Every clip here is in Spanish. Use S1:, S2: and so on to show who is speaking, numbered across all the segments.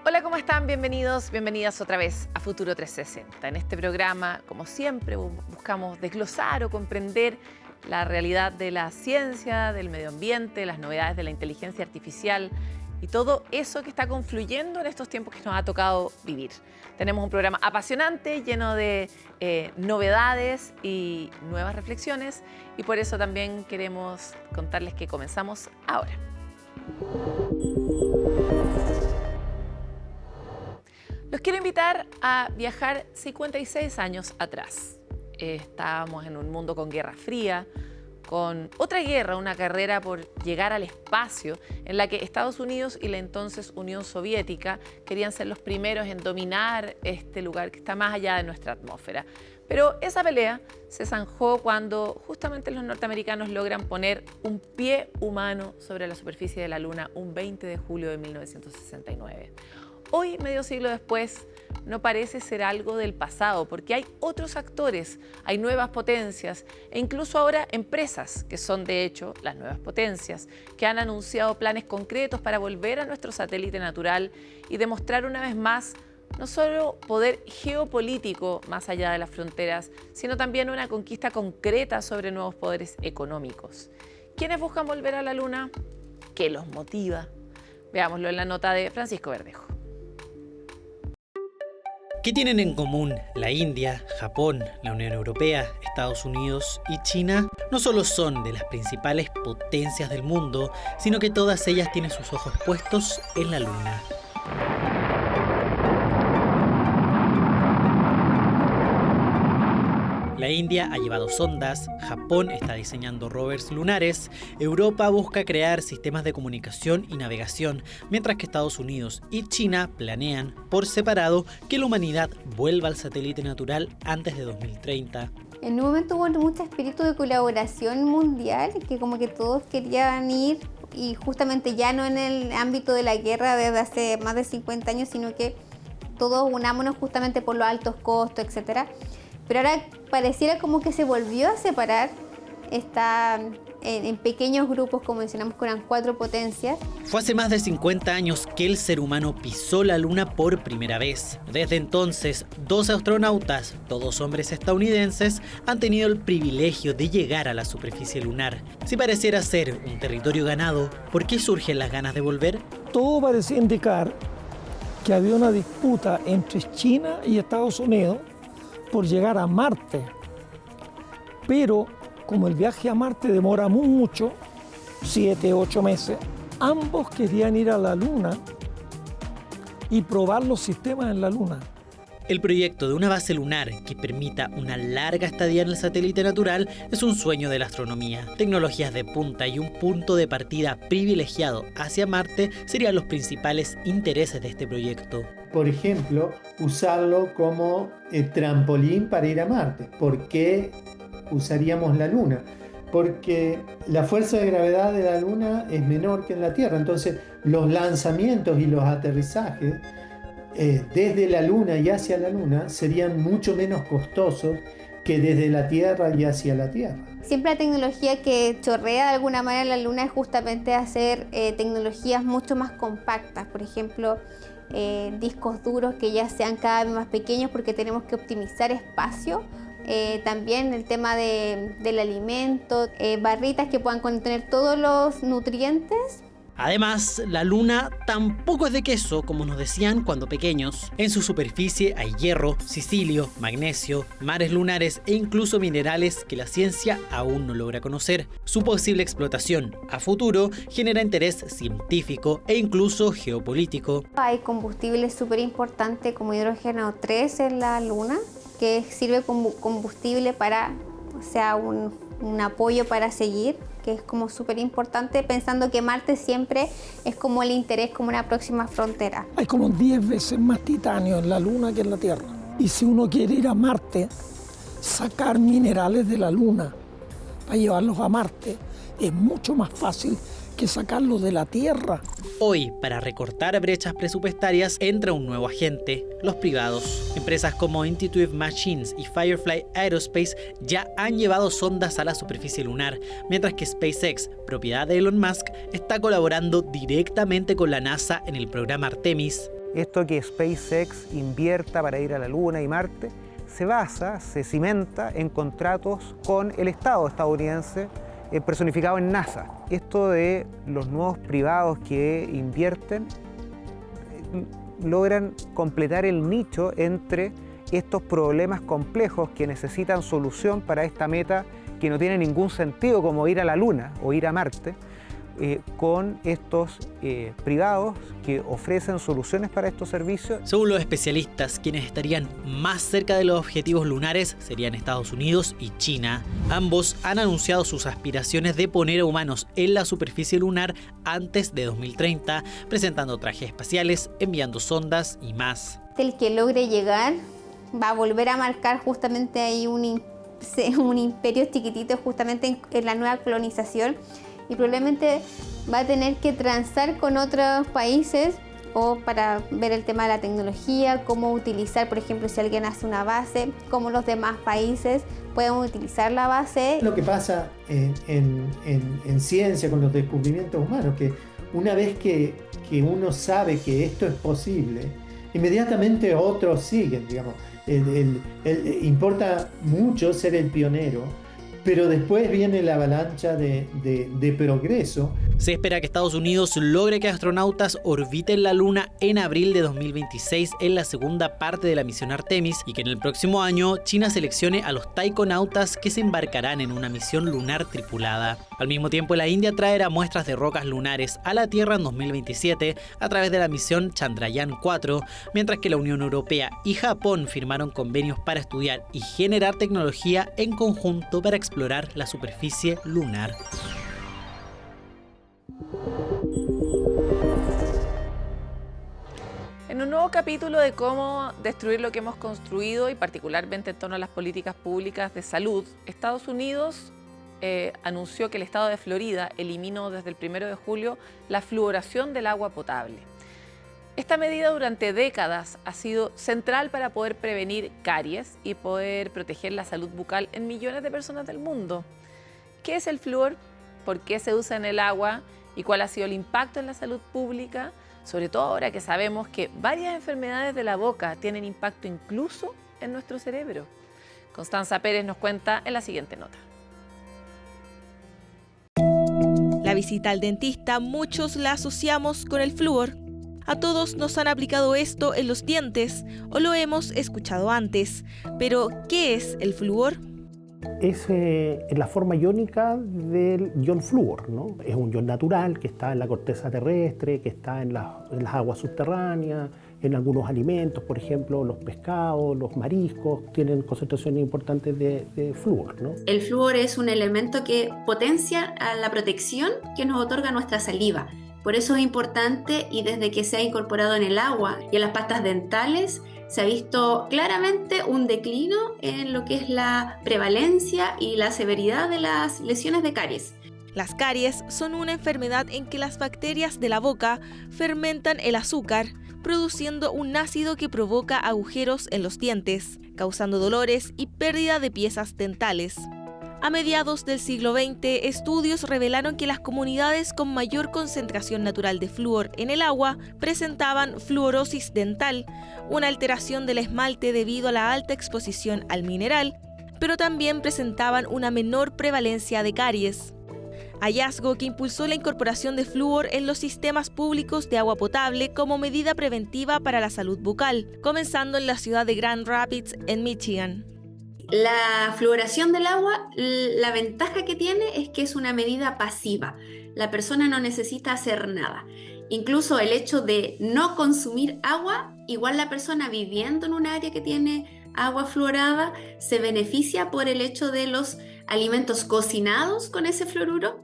S1: Hola, ¿cómo están? Bienvenidos, bienvenidas otra vez a Futuro 360. En este programa, como siempre, buscamos desglosar o comprender la realidad de la ciencia, del medio ambiente, las novedades de la inteligencia artificial y todo eso que está confluyendo en estos tiempos que nos ha tocado vivir. Tenemos un programa apasionante, lleno de novedades y nuevas reflexiones, y por eso también queremos contarles que comenzamos ahora. Los quiero invitar a viajar 56 años atrás. Estábamos en un mundo con Guerra Fría, con otra guerra, una carrera por llegar al espacio, en la que Estados Unidos y la entonces Unión Soviética querían ser los primeros en dominar este lugar que está más allá de nuestra atmósfera. Pero esa pelea se zanjó cuando justamente los norteamericanos logran poner un pie humano sobre la superficie de la Luna un 20 de julio de 1969. Hoy, medio siglo después, no parece ser algo del pasado, porque hay otros actores, hay nuevas potencias e incluso ahora empresas, que son de hecho las nuevas potencias, que han anunciado planes concretos para volver a nuestro satélite natural y demostrar una vez más no solo poder geopolítico más allá de las fronteras, sino también una conquista concreta sobre nuevos poderes económicos. ¿Quiénes buscan volver a la Luna? ¿Qué los motiva? Veámoslo en la nota de Francisco Verdejo.
S2: ¿Qué tienen en común la India, Japón, la Unión Europea, Estados Unidos y China? No solo son de las principales potencias del mundo, sino que todas ellas tienen sus ojos puestos en la Luna. La India ha llevado sondas, Japón está diseñando rovers lunares, Europa busca crear sistemas de comunicación y navegación, mientras que Estados Unidos y China planean, por separado, que la humanidad vuelva al satélite natural antes de 2030.
S3: En un momento hubo mucho espíritu de colaboración mundial, que como que todos querían ir, y justamente ya no en el ámbito de la guerra desde hace más de 50 años, sino que todos unámonos justamente por los altos costos, etcétera. Pero ahora pareciera como que se volvió a separar, está en pequeños grupos, como mencionamos, que eran 4 potencias.
S2: Fue hace más de 50 años que el ser humano pisó la Luna por primera vez. Desde entonces, 12 astronautas, todos hombres estadounidenses, han tenido el privilegio de llegar a la superficie lunar. Si pareciera ser un territorio ganado, ¿por qué surgen las ganas de volver?
S4: Todo parecía indicar que había una disputa entre China y Estados Unidos por llegar a Marte, pero como el viaje a Marte demora mucho, 7, 8 meses, ambos querían ir a la Luna y probar los sistemas en la Luna.
S2: El proyecto de una base lunar que permita una larga estadía en el satélite natural es un sueño de la astronomía. Tecnologías de punta y un punto de partida privilegiado hacia Marte serían los principales intereses de este proyecto.
S5: Por ejemplo, usarlo como trampolín para ir a Marte. ¿Por qué usaríamos la Luna? Porque la fuerza de gravedad de la Luna es menor que en la Tierra. Entonces, los lanzamientos y los aterrizajes desde la Luna y hacia la Luna serían mucho menos costosos que desde la Tierra y hacia la Tierra.
S3: Siempre la tecnología que chorrea de alguna manera en la Luna es justamente hacer tecnologías mucho más compactas. Por ejemplo, discos duros que ya sean cada vez más pequeños porque tenemos que optimizar espacio. También el tema del alimento, barritas que puedan contener todos los nutrientes.
S2: Además, la Luna tampoco es de queso, como nos decían cuando pequeños. En su superficie hay hierro, silicio, magnesio, mares lunares e incluso minerales que la ciencia aún no logra conocer. Su posible explotación a futuro genera interés científico e incluso geopolítico.
S3: Hay combustibles súper importantes como hidrógeno 3 en la Luna, que sirve como combustible para, o sea, un apoyo para seguir, que es como súper importante, pensando que Marte siempre es como el interés, como una próxima frontera.
S4: Hay como 10 veces más titanio en la Luna que en la Tierra. Y si uno quiere ir a Marte, sacar minerales de la Luna para llevarlos a Marte, es mucho más fácil que sacarlos de la Tierra.
S2: Hoy, para recortar brechas presupuestarias, entra un nuevo agente, los privados. Empresas como Intuitive Machines y Firefly Aerospace ya han llevado sondas a la superficie lunar, mientras que SpaceX, propiedad de Elon Musk, está colaborando directamente con la NASA en el programa Artemis.
S6: Esto que SpaceX invierta para ir a la Luna y Marte se cimenta en contratos con el Estado estadounidense personificado en NASA. Esto de los nuevos privados que invierten logran completar el nicho entre estos problemas complejos que necesitan solución para esta meta que no tiene ningún sentido, como ir a la Luna o ir a Marte, con estos privados que ofrecen soluciones para estos servicios.
S2: Según los especialistas, quienes estarían más cerca de los objetivos lunares serían Estados Unidos y China. Ambos han anunciado sus aspiraciones de poner a humanos en la superficie lunar antes de 2030, presentando trajes espaciales, enviando sondas y más.
S3: El que logre llegar va a volver a marcar justamente ahí un imperio chiquitito justamente en la nueva colonización, y probablemente va a tener que transar con otros países o para ver el tema de la tecnología, cómo utilizar, por ejemplo, si alguien hace una base, cómo los demás países pueden utilizar la base.
S5: Lo que pasa en ciencia con los descubrimientos humanos, que una vez que uno sabe que esto es posible, inmediatamente otros siguen, digamos. Importa mucho ser el pionero, pero después viene la avalancha de progreso.
S2: Se espera que Estados Unidos logre que astronautas orbiten la Luna en abril de 2026 en la segunda parte de la misión Artemis, y que en el próximo año China seleccione a los taikonautas que se embarcarán en una misión lunar tripulada. Al mismo tiempo, la India traerá muestras de rocas lunares a la Tierra en 2027 a través de la misión Chandrayaan-4, mientras que la Unión Europea y Japón firmaron convenios para estudiar y generar tecnología en conjunto para explorar la superficie lunar.
S1: En un nuevo capítulo de cómo destruir lo que hemos construido, y particularmente en torno a las políticas públicas de salud, Estados Unidos anunció que el estado de Florida eliminó desde el 1 de julio la fluoración del agua potable. Esta medida durante décadas ha sido central para poder prevenir caries y poder proteger la salud bucal en millones de personas del mundo. ¿Qué es el flúor? ¿Por qué se usa en el agua? ¿Y cuál ha sido el impacto en la salud pública? Sobre todo ahora que sabemos que varias enfermedades de la boca tienen impacto incluso en nuestro cerebro. Constanza Pérez nos cuenta en la siguiente nota.
S7: La visita al dentista muchos la asociamos con el flúor. A todos nos han aplicado esto en los dientes o lo hemos escuchado antes. Pero, ¿qué es el flúor?
S8: Es la forma iónica del ion flúor, ¿no? Es un ion natural que está en la corteza terrestre, que está en las aguas subterráneas, en algunos alimentos, por ejemplo, los pescados, los mariscos, tienen concentraciones importantes de flúor, ¿no?
S9: El flúor es un elemento que potencia la protección que nos otorga nuestra saliva. Por eso es importante, y desde que se ha incorporado en el agua y en las pastas dentales, se ha visto claramente un declino en lo que es la prevalencia y la severidad de las lesiones de caries.
S7: Las caries son una enfermedad en que las bacterias de la boca fermentan el azúcar, produciendo un ácido que provoca agujeros en los dientes, causando dolores y pérdida de piezas dentales. A mediados del siglo XX, estudios revelaron que las comunidades con mayor concentración natural de flúor en el agua presentaban fluorosis dental, una alteración del esmalte debido a la alta exposición al mineral, pero también presentaban una menor prevalencia de caries. Hallazgo que impulsó la incorporación de flúor en los sistemas públicos de agua potable como medida preventiva para la salud bucal, comenzando en la ciudad de Grand Rapids, en Michigan.
S9: La fluoración del agua, la ventaja que tiene es que es una medida pasiva. La persona no necesita hacer nada. Incluso el hecho de no consumir agua, igual la persona viviendo en un área que tiene agua fluorada se beneficia por el hecho de los alimentos cocinados con ese fluoruro.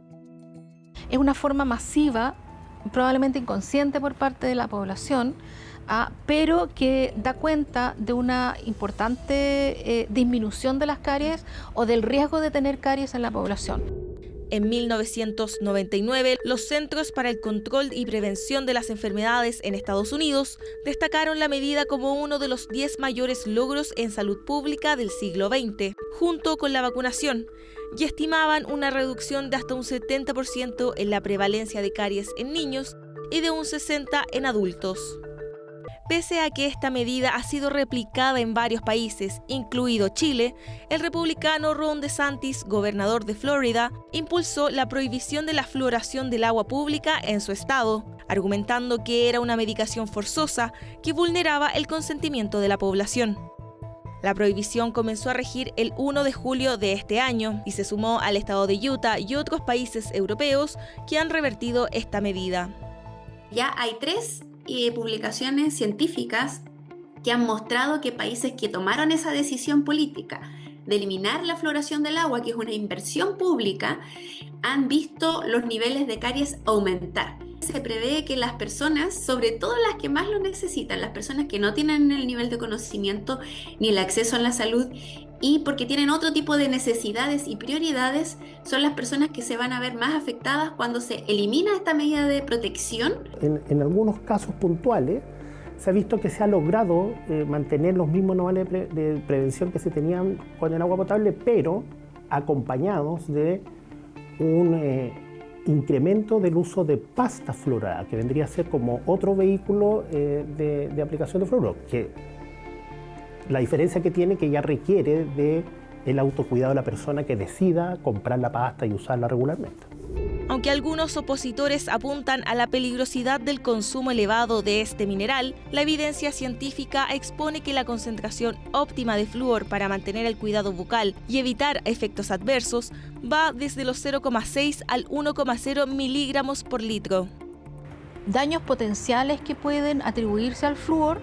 S10: Es una forma masiva, probablemente inconsciente por parte de la población, pero que da cuenta de una importante disminución de las caries o del riesgo de tener caries en la población.
S7: En 1999, los Centros para el Control y Prevención de las Enfermedades en Estados Unidos destacaron la medida como uno de los 10 mayores logros en salud pública del siglo XX, junto con la vacunación, y estimaban una reducción de hasta un 70% en la prevalencia de caries en niños y de un 60% en adultos. Pese a que esta medida ha sido replicada en varios países, incluido Chile, el republicano Ron DeSantis, gobernador de Florida, impulsó la prohibición de la fluoración del agua pública en su estado, argumentando que era una medicación forzosa que vulneraba el consentimiento de la población. La prohibición comenzó a regir el 1 de julio de este año y se sumó al estado de Utah y otros países europeos que han revertido esta medida.
S9: Ya hay 3 publicaciones científicas que han mostrado que países que tomaron esa decisión política de eliminar la fluoración del agua, que es una inversión pública, han visto los niveles de caries aumentar. Se prevé que las personas, sobre todo las que más lo necesitan, las personas que no tienen el nivel de conocimiento ni el acceso a la salud y porque tienen otro tipo de necesidades y prioridades, son las personas que se van a ver más afectadas cuando se elimina esta medida de protección.
S8: En algunos casos puntuales se ha visto que se ha logrado mantener los mismos niveles de prevención que se tenían con el agua potable, pero acompañados de un incremento del uso de pasta fluorada, que vendría a ser como otro vehículo de aplicación de fluoruro, que la diferencia que tiene que ya requiere del autocuidado de la persona que decida comprar la pasta y usarla regularmente.
S7: Aunque algunos opositores apuntan a la peligrosidad del consumo elevado de este mineral, la evidencia científica expone que la concentración óptima de flúor para mantener el cuidado bucal y evitar efectos adversos va desde los 0,6 al 1,0 miligramos por litro.
S10: Daños potenciales que pueden atribuirse al flúor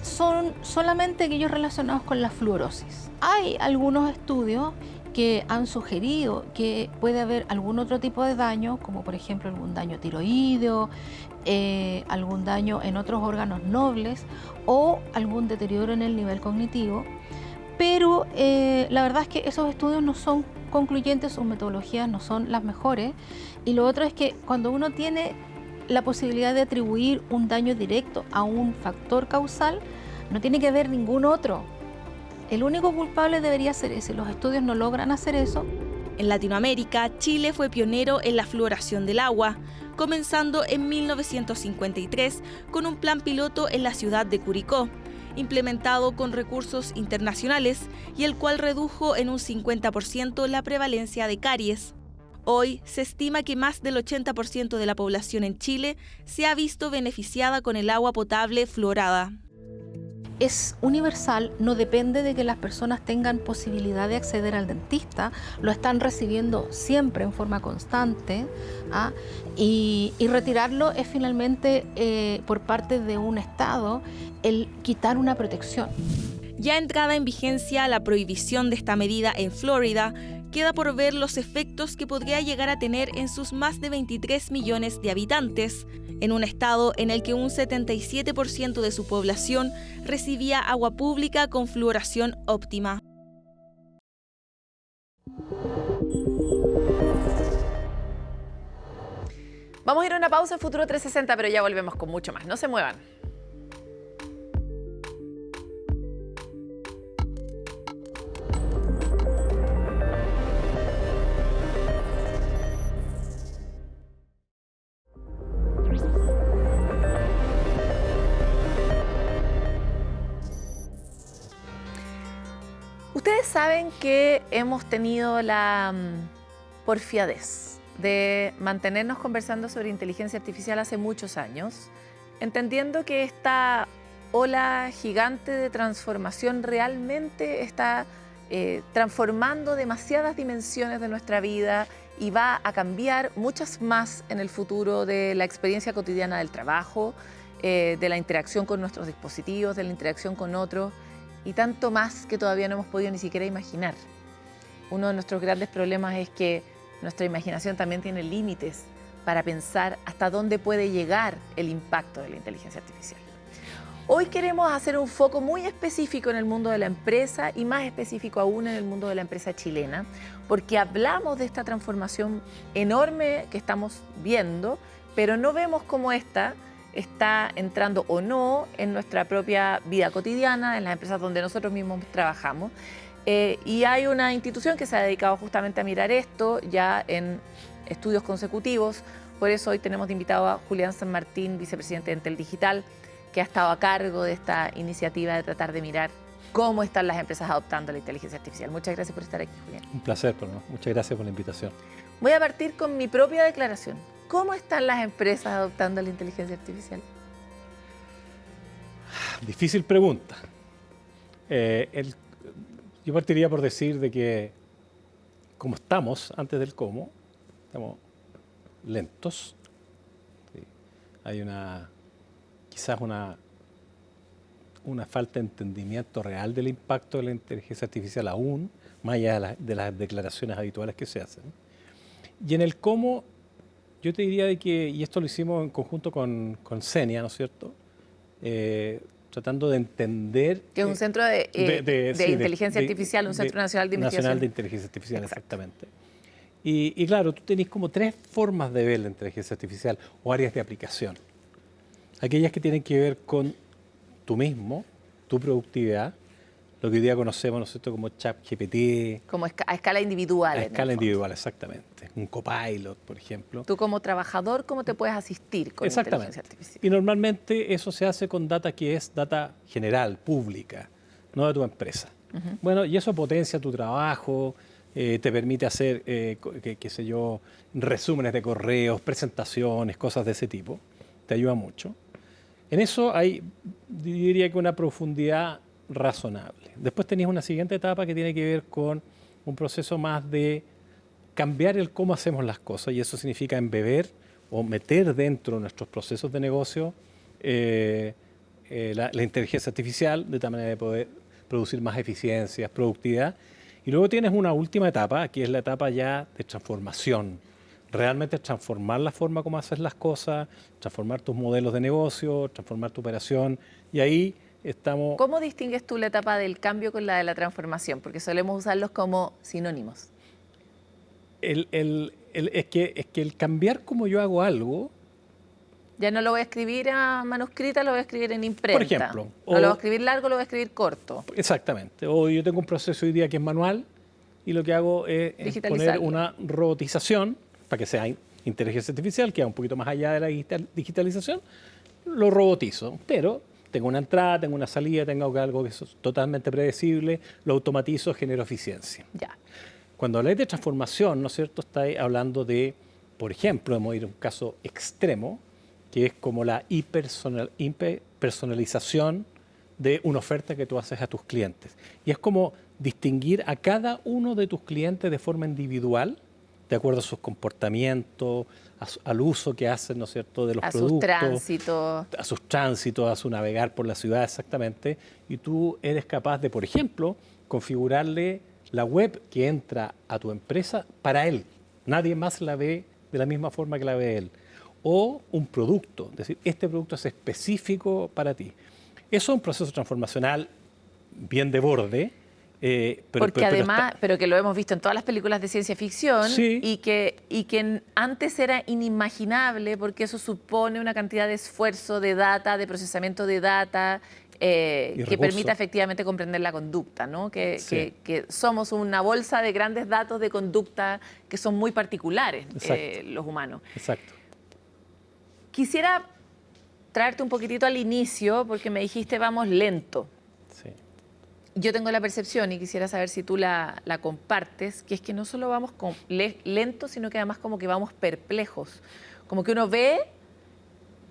S10: son solamente aquellos relacionados con la fluorosis. Hay algunos estudios que han sugerido que puede haber algún otro tipo de daño, como por ejemplo algún daño tiroideo, algún daño en otros órganos nobles o algún deterioro en el nivel cognitivo, pero la verdad es que esos estudios no son concluyentes, sus metodologías no son las mejores, y lo otro es que cuando uno tiene la posibilidad de atribuir un daño directo a un factor causal, no tiene que haber ningún otro. El único culpable debería ser ese. Los estudios no logran hacer eso.
S7: En Latinoamérica, Chile fue pionero en la fluoración del agua, comenzando en 1953 con un plan piloto en la ciudad de Curicó, implementado con recursos internacionales y el cual redujo en un 50% la prevalencia de caries. Hoy se estima que más del 80% de la población en Chile se ha visto beneficiada con el agua potable fluorada.
S10: Es universal, no depende de que las personas tengan posibilidad de acceder al dentista, lo están recibiendo siempre en forma constante, y retirarlo es finalmente por parte de un Estado el quitar una protección.
S7: Ya entrada en vigencia la prohibición de esta medida en Florida, queda por ver los efectos que podría llegar a tener en sus más de 23 millones de habitantes, en un estado en el que un 77% de su población recibía agua pública con fluoración óptima.
S1: Vamos a ir a una pausa en Futuro 360, pero ya volvemos con mucho más. No se muevan. Ustedes saben que hemos tenido la porfiadez de mantenernos conversando sobre inteligencia artificial hace muchos años, entendiendo que esta ola gigante de transformación realmente está transformando demasiadas dimensiones de nuestra vida y va a cambiar muchas más en el futuro de la experiencia cotidiana del trabajo, de la interacción con nuestros dispositivos, de la interacción con otros, y tanto más que todavía no hemos podido ni siquiera imaginar. Uno de nuestros grandes problemas es que nuestra imaginación también tiene límites para pensar hasta dónde puede llegar el impacto de la inteligencia artificial. Hoy queremos hacer un foco muy específico en el mundo de la empresa y más específico aún en el mundo de la empresa chilena, porque hablamos de esta transformación enorme que estamos viendo, pero no vemos cómo esta está entrando o no en nuestra propia vida cotidiana, en las empresas donde nosotros mismos trabajamos. Y hay una institución que se ha dedicado justamente a mirar esto ya en estudios consecutivos, Por eso hoy tenemos de invitado a Julián San Martín, vicepresidente de Entel Digital, que ha estado a cargo de esta iniciativa de tratar de mirar cómo están las empresas adoptando la inteligencia artificial. Muchas gracias por estar aquí, Julián.
S11: Un placer, Paloma. Muchas gracias por la invitación.
S1: Voy a partir con mi propia declaración. ¿Cómo están las empresas adoptando la inteligencia artificial?
S11: Difícil pregunta. Yo partiría por decir de que como estamos antes del cómo, estamos lentos. Sí. Hay quizás una falta de entendimiento real del impacto de la inteligencia artificial aún, más allá de las declaraciones habituales que se hacen. Y en el cómo, yo te diría de que, y esto lo hicimos en conjunto con CENIA, ¿no es cierto? Tratando de entender...
S1: Que es un centro de inteligencia artificial, un Centro Nacional de Investigación.
S11: Nacional de Inteligencia Artificial, exactamente. Y claro, tú tenés como 3 formas de ver la inteligencia artificial o áreas de aplicación. Aquellas que tienen que ver con tú mismo, tu productividad, lo que hoy día conocemos, ¿no es cierto?, como ChatGPT.
S1: Como a escala individual.
S11: A escala individual, exactamente. Un copilot, por ejemplo.
S1: Tú como trabajador, ¿cómo te puedes asistir con inteligencia artificial?
S11: Y normalmente eso se hace con data que es data general, pública, no de tu empresa. Bueno, y eso potencia tu trabajo, te permite hacer, qué sé yo, resúmenes de correos, presentaciones, cosas de ese tipo. Te ayuda mucho. En eso hay, diría que una profundidad razonable. Después tenéis una siguiente etapa que tiene que ver con un proceso más de cambiar el cómo hacemos las cosas, y eso significa embeber o meter dentro de nuestros procesos de negocio la inteligencia artificial, de tal manera de poder producir más eficiencias, productividad. Y luego tienes una última etapa, que es la etapa ya de transformación. Realmente transformar la forma como haces las cosas, transformar tus modelos de negocio, transformar tu operación, y ahí estamos...
S1: ¿Cómo distingues tú la etapa del cambio con la de la transformación? Porque solemos usarlos como sinónimos.
S11: Es que el cambiar como yo hago algo...
S1: Ya no lo voy a escribir a manuscrita, lo voy a escribir en imprenta.
S11: Por ejemplo.
S1: No lo voy a escribir largo, lo voy a escribir corto.
S11: Exactamente. O yo tengo un proceso hoy día que es manual y lo que hago es poner una robotización para que sea inteligencia artificial, que va un poquito más allá de la digitalización, lo robotizo. Pero tengo una entrada, tengo una salida, tengo algo que es totalmente predecible, lo automatizo, genero eficiencia.
S1: Ya.
S11: Cuando habláis de transformación, ¿no es cierto?, estáis hablando de, por ejemplo, hemos ido a un caso extremo, que es como la hiperpersonalización de una oferta que tú haces a tus clientes. Y es como distinguir a cada uno de tus clientes de forma individual, de acuerdo a sus comportamientos, al uso que hacen, ¿no es cierto?, de los productos. A sus tránsitos, a su navegar por la ciudad, exactamente. Y tú eres capaz de, por ejemplo, configurarle la web que entra a tu empresa para él. Nadie más la ve de la misma forma que la ve él. O un producto, es decir, este producto es específico para ti. Eso es un proceso transformacional bien de borde.
S1: Pero que lo hemos visto en todas las películas de ciencia ficción,
S11: sí.
S1: y que antes era inimaginable porque eso supone una cantidad de esfuerzo, de data, de procesamiento de data, que permita efectivamente comprender la conducta, ¿no? Que somos una bolsa de grandes datos de conducta que son muy particulares, los humanos.
S11: Exacto.
S1: Quisiera traerte un poquitito al inicio porque me dijiste vamos lento.
S11: Sí.
S1: Yo tengo la percepción, y quisiera saber si tú la compartes, que es que no solo vamos lento, sino que además como que vamos perplejos. Como que uno ve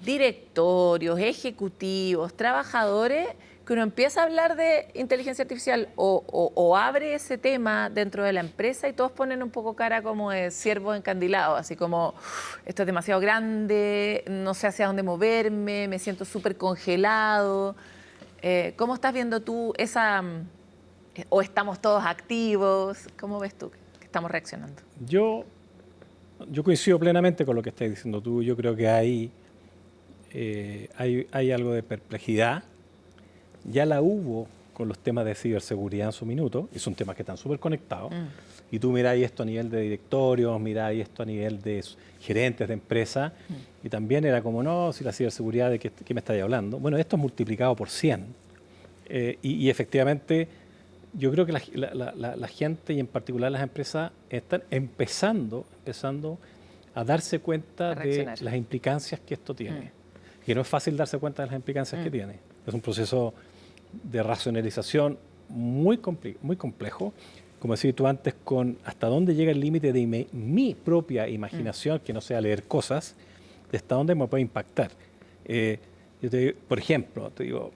S1: directorios, ejecutivos, trabajadores, que uno empieza a hablar de inteligencia artificial o abre ese tema dentro de la empresa y todos ponen un poco cara como de ciervo encandilado, así como, esto es demasiado grande, no sé hacia dónde moverme, me siento súper congelado. ¿Cómo estás viendo tú esa, o estamos todos activos? ¿Cómo ves tú que estamos reaccionando?
S11: Yo coincido plenamente con lo que estás diciendo tú. Yo creo que hay algo de perplejidad. Ya la hubo con los temas de ciberseguridad en su minuto, y son temas que están súper conectados. Y tú miráis esto a nivel de directorios, miráis esto a nivel de gerentes de empresas, y también era como, no, si la ciberseguridad, ¿de qué me estáis hablando? Bueno, esto es multiplicado por 100. Y efectivamente, yo creo que la gente, y en particular las empresas, están empezando a darse cuenta
S1: A
S11: de
S1: reaccionar.
S11: las implicancias que esto tiene. Y no es fácil darse cuenta de las implicancias que tiene. Es un proceso de racionalización muy complejo. Como decías tú antes, con hasta dónde llega el límite de mi propia imaginación, que no sea leer cosas, de hasta dónde me puede impactar. Por ejemplo, te digo,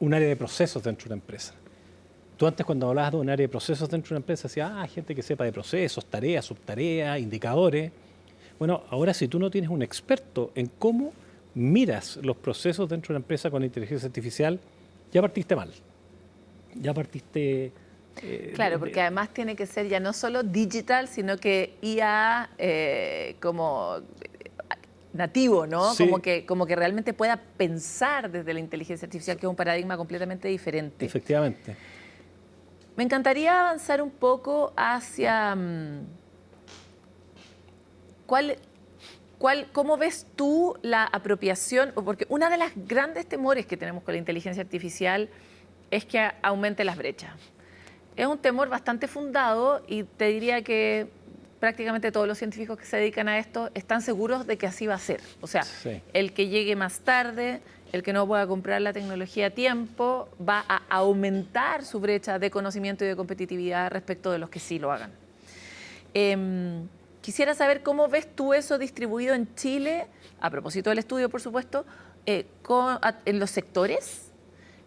S11: un área de procesos dentro de una empresa. Tú antes, cuando hablabas de un área de procesos dentro de una empresa, decías, gente que sepa de procesos, tareas, subtareas, indicadores. Bueno, ahora si tú no tienes un experto en cómo miras los procesos dentro de una empresa con inteligencia artificial, ya partiste mal. Ya partiste...
S1: Claro, porque además tiene que ser ya no solo digital, sino que IA como nativo, ¿no?
S11: Sí.
S1: Como que realmente pueda pensar desde la inteligencia artificial, que es un paradigma completamente diferente.
S11: Efectivamente.
S1: Me encantaría avanzar un poco hacia ¿cómo ves tú la apropiación? Porque uno de los grandes temores que tenemos con la inteligencia artificial es que aumente las brechas. Es un temor bastante fundado y te diría que prácticamente todos los científicos que se dedican a esto están seguros de que así va a ser. O sea,
S11: Sí.
S1: el que llegue más tarde, el que no pueda comprar la tecnología a tiempo, va a aumentar su brecha de conocimiento y de competitividad respecto de los que sí lo hagan. Quisiera saber cómo ves tú eso distribuido en Chile, a propósito del estudio, por supuesto, en los sectores,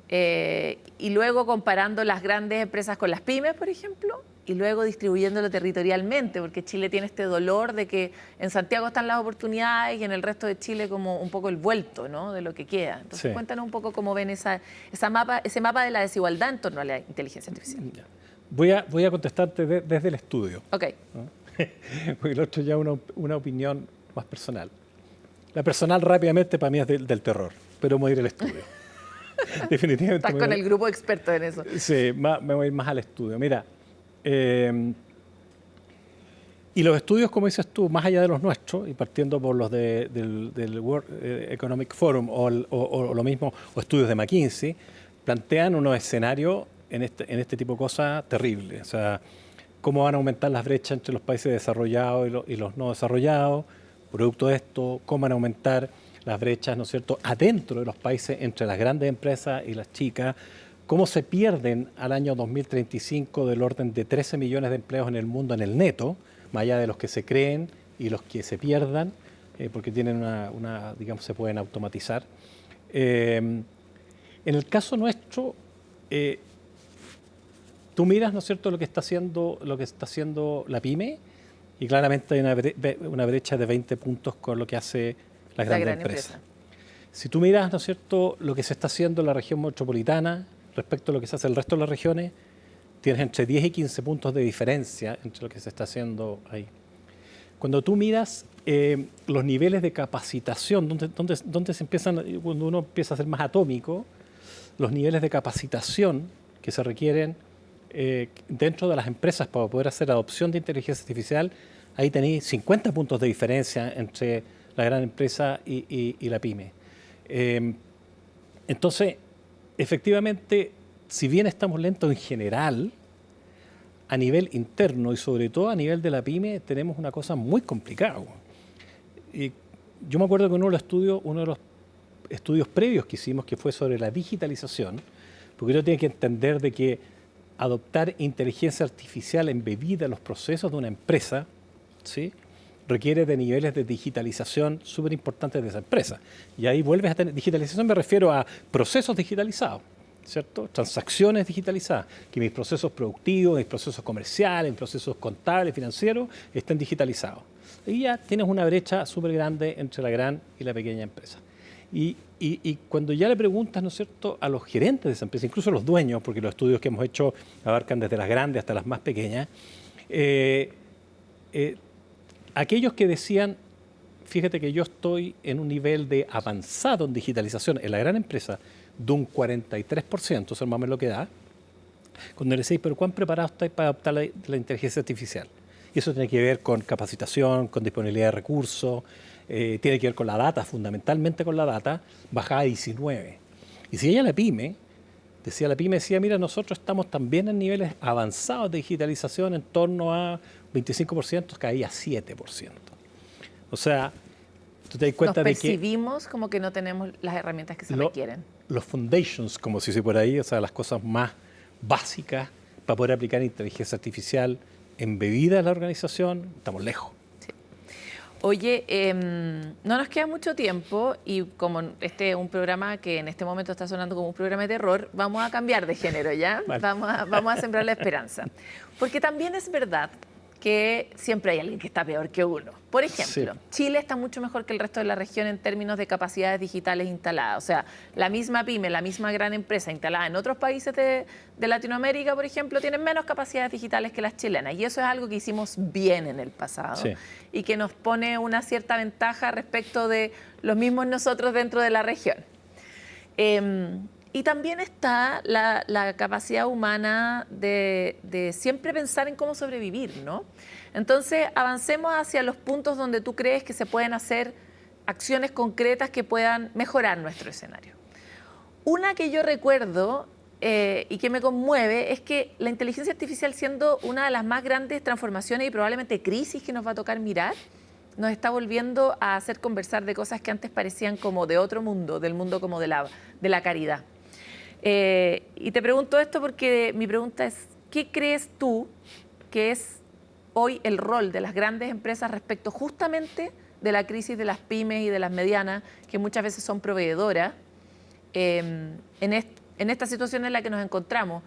S1: y luego comparando las grandes empresas con las pymes, por ejemplo, y luego distribuyéndolo territorialmente, porque Chile tiene este dolor de que en Santiago están las oportunidades y en el resto de Chile como un poco el vuelto, ¿no?, de lo que queda. Entonces,
S11: Sí.
S1: cuéntanos un poco cómo ven ese mapa de la desigualdad en torno a la inteligencia artificial.
S11: Voy a contestarte desde el estudio.
S1: Ok.
S11: ¿No? Porque el otro ya una opinión más personal. La personal rápidamente para mí es del terror, pero voy a ir al estudio. Definitivamente.
S1: Estás con el grupo experto en eso.
S11: Sí, me voy a ir más al estudio. Mira, y los estudios, como dices tú, más allá de los nuestros, y partiendo por los del World Economic Forum o lo mismo, o estudios de McKinsey, plantean unos escenarios en este tipo de cosas terribles. O sea, cómo van a aumentar las brechas entre los países desarrollados y los no desarrollados, producto de esto, cómo van a aumentar las brechas, ¿no es cierto?, adentro de los países entre las grandes empresas y las chicas, cómo se pierden al año 2035 del orden de 13 millones de empleos en el mundo en el neto, más allá de los que se creen y los que se pierdan, porque tienen digamos, se pueden automatizar. En el caso nuestro, tú miras, ¿no es cierto?, lo que está haciendo la pyme, y claramente hay una brecha de 20 puntos con lo que hace la gran empresa. Si tú miras, ¿no es cierto?, lo que se está haciendo en la región metropolitana respecto a lo que se hace en el resto de las regiones, tienes entre 10 y 15 puntos de diferencia entre lo que se está haciendo ahí. Cuando tú miras los niveles de capacitación, donde se empiezan, cuando uno empieza a ser más atómico, los niveles de capacitación que se requieren dentro de las empresas para poder hacer adopción de inteligencia artificial, ahí tenéis 50 puntos de diferencia entre la gran empresa y la pyme. Entonces, efectivamente, si bien estamos lentos en general, a nivel interno y sobre todo a nivel de la pyme, tenemos una cosa muy complicada. Y yo me acuerdo que uno de los estudios previos que hicimos, que fue sobre la digitalización, porque uno tiene que entender de que adoptar inteligencia artificial embebida en los procesos de una empresa, ¿sí?, requiere de niveles de digitalización súper importantes de esa empresa. Y ahí vuelves a tener digitalización, me refiero a procesos digitalizados, ¿cierto? Transacciones digitalizadas, que mis procesos productivos, mis procesos comerciales, mis procesos contables, financieros, estén digitalizados. Y ya tienes una brecha súper grande entre la gran y la pequeña empresa. Y cuando ya le preguntas, ¿no es cierto?, a los gerentes de esa empresa, incluso a los dueños, porque los estudios que hemos hecho abarcan desde las grandes hasta las más pequeñas, aquellos que decían, fíjate que yo estoy en un nivel de avanzado en digitalización en la gran empresa de un 43%, eso es más o menos lo que da, cuando le decís, pero ¿cuán preparado estáis para adoptar la inteligencia artificial? Y eso tiene que ver con capacitación, con disponibilidad de recursos, tiene que ver con la data, fundamentalmente con la data, bajaba a 19. Y si ella la pyme, decía, mira, nosotros estamos también en niveles avanzados de digitalización, en torno a 25%, caía a 7%. O sea, tú te das cuenta
S1: Nos
S11: de que
S1: percibimos como que no tenemos las herramientas que se requieren.
S11: los foundations, como se dice por ahí, o sea, las cosas más básicas para poder aplicar inteligencia artificial embebida en la organización, estamos lejos.
S1: Oye, no nos queda mucho tiempo y como este es un programa que en este momento está sonando como un programa de terror, vamos a cambiar de género, ¿ya?
S11: Vale.
S1: Vamos a sembrar la esperanza. Porque también es verdad que siempre hay alguien que está peor que uno. Por ejemplo, Chile está mucho mejor que el resto de la región en términos de capacidades digitales instaladas. O sea, la misma pyme, la misma gran empresa instalada en otros países de Latinoamérica, por ejemplo, tienen menos capacidades digitales que las chilenas. Y eso es algo que hicimos bien en el pasado y que nos pone una cierta ventaja respecto de los mismos nosotros dentro de la región. Y también está la capacidad humana de siempre pensar en cómo sobrevivir, ¿no? Entonces, avancemos hacia los puntos donde tú crees que se pueden hacer acciones concretas que puedan mejorar nuestro escenario. Una que yo recuerdo y que me conmueve es que la inteligencia artificial, siendo una de las más grandes transformaciones y probablemente crisis que nos va a tocar mirar, nos está volviendo a hacer conversar de cosas que antes parecían como de otro mundo, del mundo como de la caridad. Y te pregunto esto porque mi pregunta es, ¿qué crees tú que es hoy el rol de las grandes empresas respecto justamente de la crisis de las pymes y de las medianas, que muchas veces son proveedoras, en esta situación en la que nos encontramos?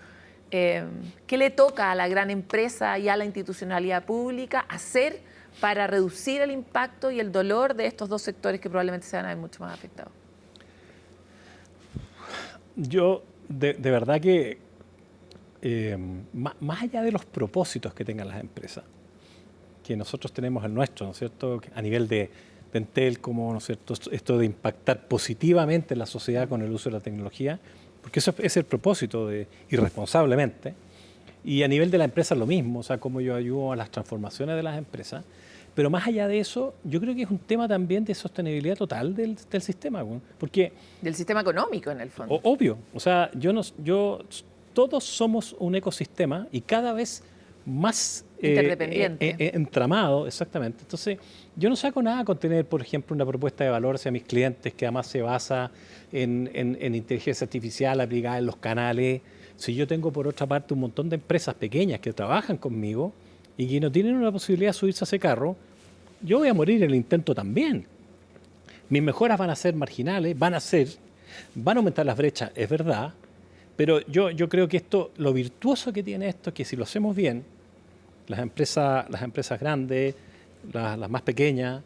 S1: ¿Qué le toca a la gran empresa y a la institucionalidad pública hacer para reducir el impacto y el dolor de estos dos sectores que probablemente se van a ver mucho más afectados?
S11: Yo, de verdad que, más allá de los propósitos que tengan las empresas, que nosotros tenemos el nuestro, ¿no es cierto?, a nivel de Entel, como, ¿no es cierto?, esto de impactar positivamente en la sociedad con el uso de la tecnología, porque eso es el propósito irresponsablemente, y a nivel de la empresa lo mismo, o sea, cómo yo ayudo a las transformaciones de las empresas. Pero más allá de eso, yo creo que es un tema también de sostenibilidad total del sistema, porque...
S1: Del sistema económico, en el fondo.
S11: Obvio. O sea, todos somos un ecosistema y cada vez más
S1: interdependiente.
S11: Entramado, exactamente. Entonces, yo no saco nada con tener, por ejemplo, una propuesta de valor hacia mis clientes que además se basa en inteligencia artificial aplicada en los canales. Si yo tengo, por otra parte, un montón de empresas pequeñas que trabajan conmigo y que no tienen una posibilidad de subirse a ese carro, yo voy a morir en el intento también. Mis mejoras van a ser marginales, van a aumentar las brechas, es verdad, pero yo creo que lo virtuoso que tiene esto es que si lo hacemos bien, las empresas grandes, las más pequeñas,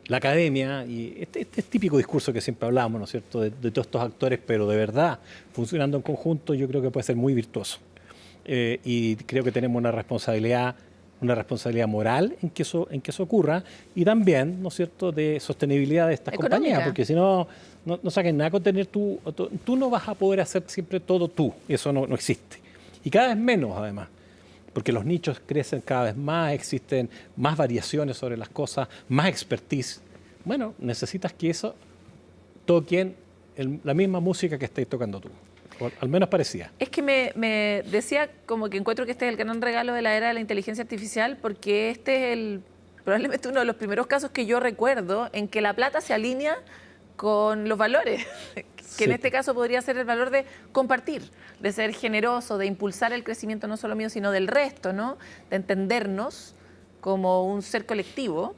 S11: la academia, y este típico discurso que siempre hablamos, ¿no es cierto?, de todos estos actores, pero de verdad, funcionando en conjunto, yo creo que puede ser muy virtuoso. Y creo que tenemos una responsabilidad moral en que eso ocurra, y también, ¿no es cierto?, de sostenibilidad de estas compañías, porque si no saquen nada con tener tú no vas a poder hacer siempre todo tú, eso no existe. Y cada vez menos, además, porque los nichos crecen cada vez más, existen más variaciones sobre las cosas, más expertise. Bueno, necesitas que eso toquen la misma música que estáis tocando tú. O al menos parecía.
S1: Es que me decía como que encuentro que este es el gran regalo de la era de la inteligencia artificial, porque este es probablemente uno de los primeros casos que yo recuerdo en que la plata se alinea con los valores, que en este caso podría ser el valor de compartir, de ser generoso, de impulsar el crecimiento no solo mío, sino del resto, ¿no? De entendernos como un ser colectivo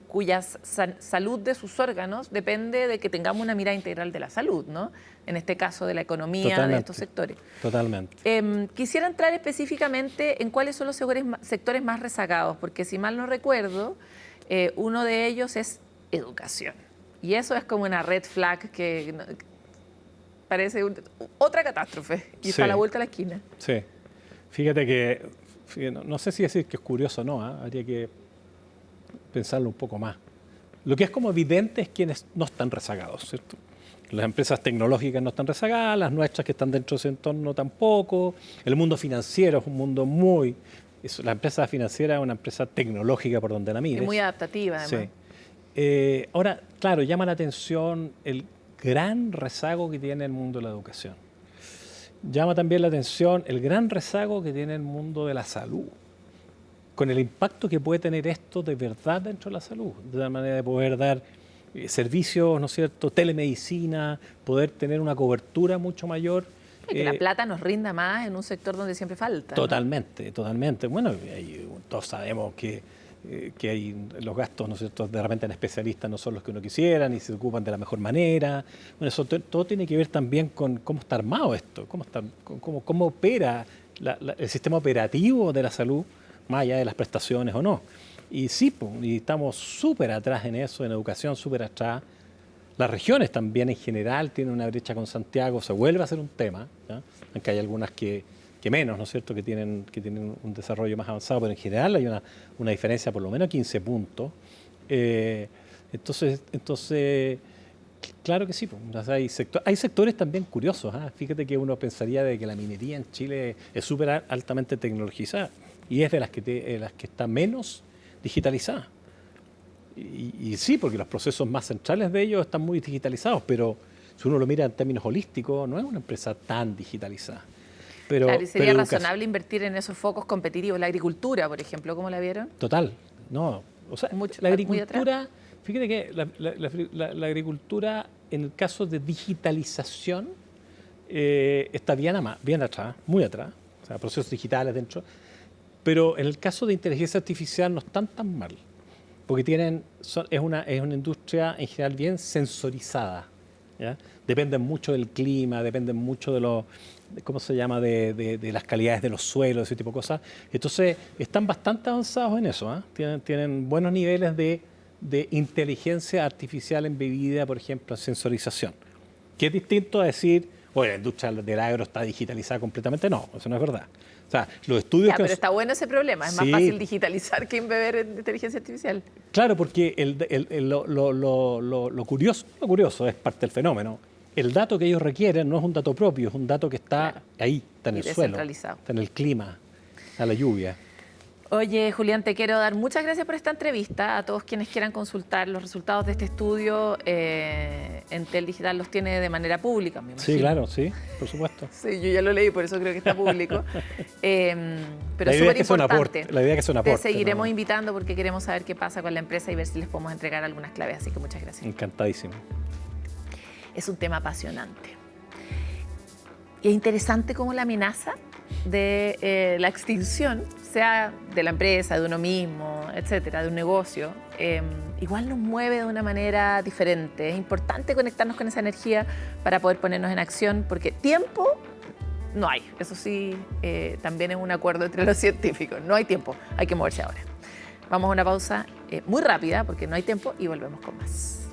S1: cuya salud de sus órganos depende de que tengamos una mirada integral de la salud, ¿no? En este caso de la economía, de estos sectores.
S11: Totalmente.
S1: Quisiera entrar específicamente en cuáles son los sectores más rezagados, porque si mal no recuerdo, uno de ellos es educación. Y eso es como una red flag que parece otra catástrofe y está a la vuelta de la esquina.
S11: Sí. Fíjate que, no sé si decir que es curioso o no, habría que pensarlo un poco más. Lo que es como evidente es quienes no están rezagados, ¿cierto? Las empresas tecnológicas no están rezagadas, las nuestras que están dentro de ese entorno tampoco. El mundo financiero es un mundo la empresa financiera es una empresa tecnológica por donde la mires.
S1: Es muy adaptativa, además.
S11: Sí. Ahora, claro, llama la atención el gran rezago que tiene el mundo de la educación. Llama también la atención el gran rezago que tiene el mundo de la salud. con el impacto que puede tener esto de verdad dentro de la salud, de la manera de poder dar servicios, ¿no es cierto?, telemedicina, poder tener una cobertura mucho mayor.
S1: Y que la plata nos rinda más en un sector donde siempre falta.
S11: Totalmente, ¿no? Totalmente. Bueno, todos sabemos que hay los gastos, ¿no es cierto?, de repente en especialistas no son los que uno quisiera, ni se ocupan de la mejor manera. Bueno, eso todo tiene que ver también con cómo está armado esto, cómo opera el sistema operativo de la salud, más allá de las prestaciones o no. Y sí, y estamos súper atrás en eso, en educación súper atrás. Las regiones también en general tienen una brecha con Santiago, se vuelve a ser un tema, ¿ya? Aunque hay algunas que menos, ¿no es cierto?, que tienen un desarrollo más avanzado, pero en general hay una diferencia por lo menos 15 puntos. Entonces, claro que sí, pues, hay sectores también curiosos. Fíjate que uno pensaría de que la minería en Chile es súper altamente tecnologizada y es de las que está menos digitalizada. Y sí, porque los procesos más centrales de ellos están muy digitalizados, pero si uno lo mira en términos holísticos, no es una empresa tan digitalizada.
S1: Claro, y sería razonable invertir en esos focos competitivos. La agricultura, por ejemplo, ¿cómo la vieron?
S11: Total, no. O sea, la agricultura, fíjate que la agricultura, en el caso de digitalización, está bien atrás, muy atrás. O sea, procesos digitales dentro. Pero en el caso de inteligencia artificial no están tan mal. Porque es una industria en general bien sensorizada, ¿ya? Dependen mucho del clima, dependen mucho de las calidades de los suelos, ese tipo de cosas. Entonces, están bastante avanzados en eso, ¿eh? Tienen buenos niveles de inteligencia artificial embebida, por ejemplo, en sensorización. Que es distinto a decir, oye, la industria del agro está digitalizada completamente. No, eso no es verdad. O sea, los estudios
S1: pero está bueno ese problema. Es más fácil digitalizar que embeber en inteligencia artificial.
S11: Claro, porque lo curioso es parte del fenómeno. El dato que ellos requieren no es un dato propio, es un dato que está ahí, está en el suelo, está en el clima, a la lluvia.
S1: Oye, Julián, te quiero dar muchas gracias por esta entrevista. A todos quienes quieran consultar los resultados de este estudio, Entel Digital los tiene de manera pública, me imagino.
S11: Sí, claro, sí, por supuesto.
S1: Sí, yo ya lo leí, por eso creo que está público. Pero es súper importante.
S11: La idea es que sea un aporte.
S1: Te seguiremos invitando porque queremos saber qué pasa con la empresa y ver si les podemos entregar algunas claves. Así que muchas gracias.
S11: Encantadísimo.
S1: Es un tema apasionante. Y es interesante cómo la amenaza de la extinción, sea de la empresa, de uno mismo, etcétera, de un negocio, igual nos mueve de una manera diferente. Es importante conectarnos con esa energía para poder ponernos en acción, porque tiempo no hay. Eso sí, también es un acuerdo entre los científicos. No hay tiempo, hay que moverse ahora. Vamos a una pausa muy rápida, porque no hay tiempo, y volvemos con más.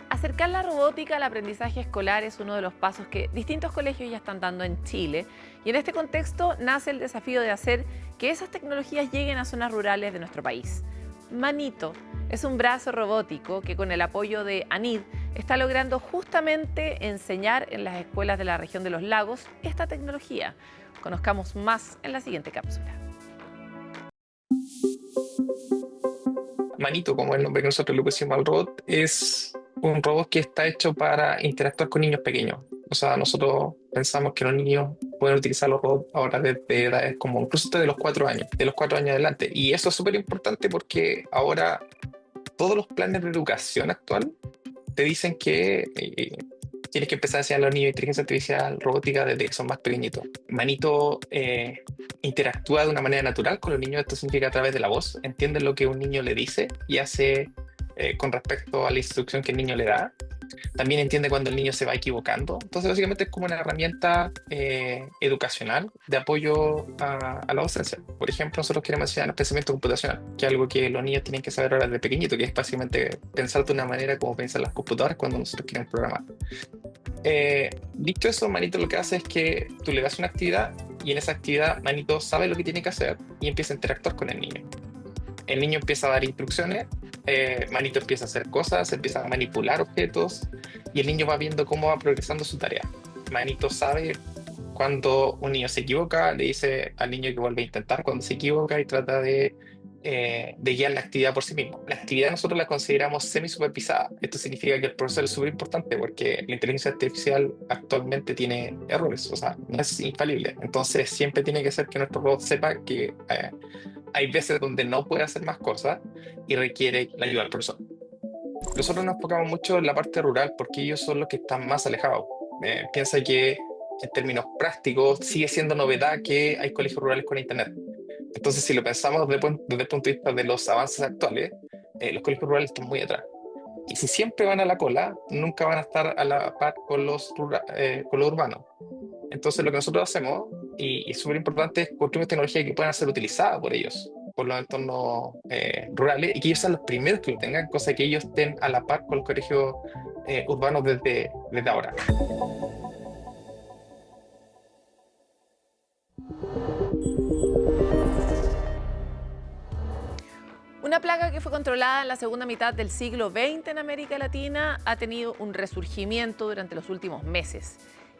S1: Acercar la robótica al aprendizaje escolar es uno de los pasos que distintos colegios ya están dando en Chile, y en este contexto nace el desafío de hacer que esas tecnologías lleguen a zonas rurales de nuestro país. Manito es un brazo robótico que, con el apoyo de ANID, está logrando justamente enseñar en las escuelas de la región de los lagos esta tecnología. Conozcamos más en la siguiente cápsula.
S12: Manito, como el nombre que nosotros le pusimos al robot, es un robot que está hecho para interactuar con niños pequeños. O sea, nosotros pensamos que los niños pueden utilizar los robots ahora desde edades como incluso desde los 4 años, de los 4 años adelante. Y eso es súper importante porque ahora todos los planes de educación actual te dicen que tienes que empezar a enseñar a los niños inteligencia artificial, robótica desde que son más pequeñitos. Manito interactúa de una manera natural con los niños. Esto significa a través de la voz. Entiende lo que un niño le dice y hace con respecto a la instrucción que el niño le da. También entiende cuando el niño se va equivocando. Entonces, básicamente es como una herramienta educacional de apoyo a la docencia. Por ejemplo, nosotros queremos enseñar el pensamiento computacional, que es algo que los niños tienen que saber ahora desde pequeñito, que es básicamente pensar de una manera como piensan las computadoras cuando nosotros queremos programar. Dicho eso, Manito lo que hace es que tú le das una actividad y en esa actividad Manito sabe lo que tiene que hacer y empieza a interactuar con el niño. El niño empieza a dar instrucciones, Manito empieza a hacer cosas, empieza a manipular objetos y el niño va viendo cómo va progresando su tarea. Manito sabe cuando un niño se equivoca, le dice al niño que vuelve a intentar cuando se equivoca y trata de guiar la actividad por sí mismo. La actividad nosotros la consideramos semi-supervisada. Esto significa que el profesor es súper importante porque la inteligencia artificial actualmente tiene errores, o sea, no es infalible. Entonces siempre tiene que ser que nuestro robot sepa que hay veces donde no puede hacer más cosas y requiere la ayuda del profesor. Nosotros nos enfocamos mucho en la parte rural porque ellos son los que están más alejados. Piensa que en términos prácticos sigue siendo novedad que hay colegios rurales con internet. Entonces, si lo pensamos desde el punto de vista de los avances actuales, los colegios rurales están muy atrás. Y si siempre van a la cola, nunca van a estar a la par con los urbanos. Entonces, lo que nosotros hacemos, y es súper importante, es construir tecnología que puedan ser utilizada por ellos, por los entornos rurales, y que ellos sean los primeros que lo tengan, cosa que ellos estén a la par con los colegios urbanos desde ahora.
S1: Una plaga que fue controlada en la segunda mitad del siglo XX en América Latina ha tenido un resurgimiento durante los últimos meses.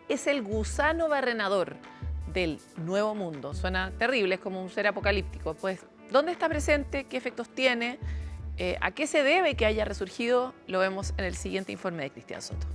S1: Es el gusano barrenador del Nuevo Mundo. Suena terrible, es como un ser apocalíptico. Pues, ¿dónde está presente? ¿Qué efectos tiene? ¿A qué se debe que haya resurgido? Lo vemos en el siguiente informe de Cristian Soto.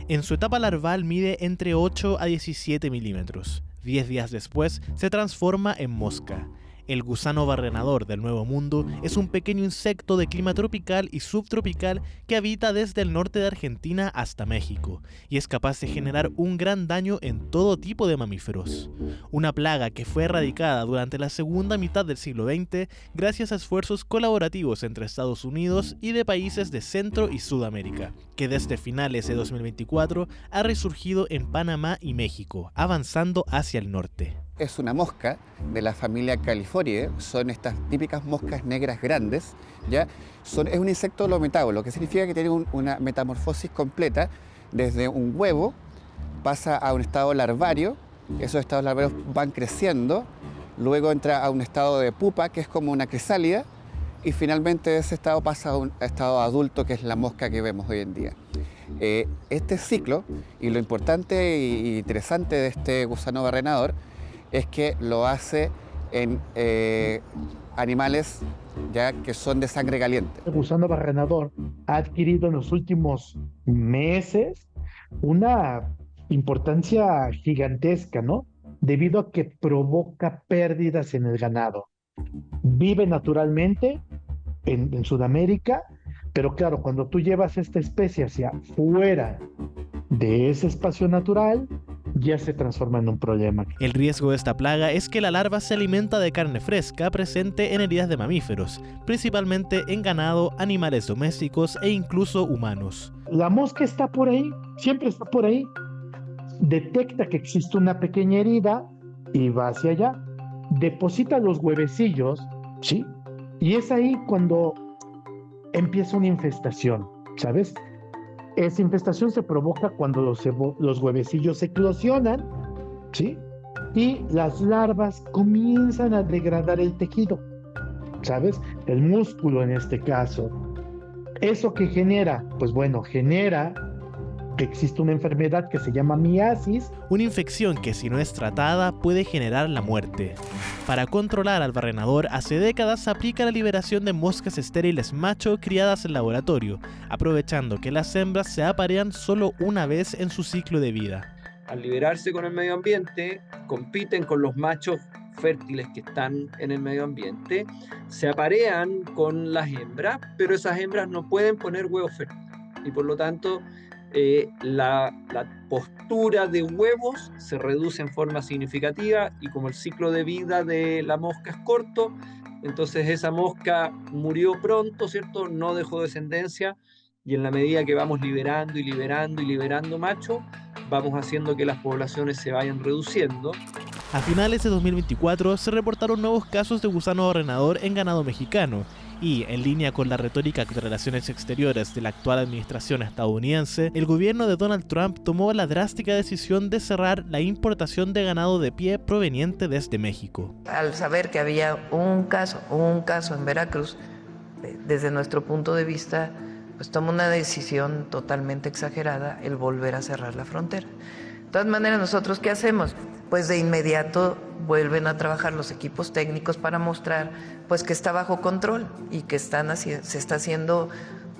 S13: En su etapa larval mide entre 8 a 17 milímetros. 10 días después se transforma en mosca. El gusano barrenador del Nuevo Mundo es un pequeño insecto de clima tropical y subtropical que habita desde el norte de Argentina hasta México y es capaz de generar un gran daño en todo tipo de mamíferos. Una plaga que fue erradicada durante la segunda mitad del siglo XX gracias a esfuerzos colaborativos entre Estados Unidos y de países de Centro y Sudamérica, que desde finales de 2024 ha resurgido en Panamá y México, avanzando hacia el norte.
S14: Es una mosca de la familia Califoridae, son estas típicas moscas negras grandes, ¿ya? Es un insecto holometábodo, lo que significa que tiene una metamorfosis completa desde un huevo, pasa a un estado larvario, esos estados larvarios van creciendo, luego entra a un estado de pupa, que es como una crisálida, y finalmente de ese estado pasa a un estado adulto, que es la mosca que vemos hoy en día. Este ciclo, y lo importante e interesante de este gusano barrenador, es que lo hace en animales ya que son de sangre caliente.
S15: El gusano barrenador ha adquirido en los últimos meses una importancia gigantesca, ¿no? Debido a que provoca pérdidas en el ganado. Vive naturalmente en Sudamérica, pero claro, cuando tú llevas esta especie hacia fuera de ese espacio natural, ya se transforma en un problema.
S13: El riesgo de esta plaga es que la larva se alimenta de carne fresca presente en heridas de mamíferos, principalmente en ganado, animales domésticos e incluso humanos.
S15: La mosca está por ahí, siempre está por ahí. Detecta que existe una pequeña herida y va hacia allá. Deposita los huevecillos, ¿sí? Y es ahí cuando empieza una infestación, ¿sabes? Esa infestación se provoca cuando los huevecillos eclosionan, ¿sí? Y las larvas comienzan a degradar el tejido, ¿sabes? El músculo en este caso. ¿Eso qué genera? Pues bueno, genera que existe una enfermedad que se llama miasis.
S13: Una infección que si no es tratada puede generar la muerte. Para controlar al barrenador, hace décadas se aplica la liberación de moscas estériles macho criadas en laboratorio, aprovechando que las hembras se aparean solo una vez en su ciclo de vida.
S16: Al liberarse con el medio ambiente, compiten con los machos fértiles que están en el medio ambiente, se aparean con las hembras, pero esas hembras no pueden poner huevos fértiles y por lo tanto la postura de huevos se reduce en forma significativa y como el ciclo de vida de la mosca es corto, entonces esa mosca murió pronto, ¿cierto? No dejó descendencia y en la medida que vamos liberando y liberando y liberando machos, vamos haciendo que las poblaciones se vayan reduciendo.
S13: A finales de 2024 se reportaron nuevos casos de gusano barrenador en ganado mexicano Y, en línea con la retórica de relaciones exteriores de la actual administración estadounidense, el gobierno de Donald Trump tomó la drástica decisión de cerrar la importación de ganado de pie proveniente desde México.
S17: Al saber que había un caso en Veracruz, desde nuestro punto de vista, pues toma una decisión totalmente exagerada el volver a cerrar la frontera. De todas maneras, ¿nosotros qué hacemos? Pues de inmediato vuelven a trabajar los equipos técnicos para mostrar pues que está bajo control y que se está haciendo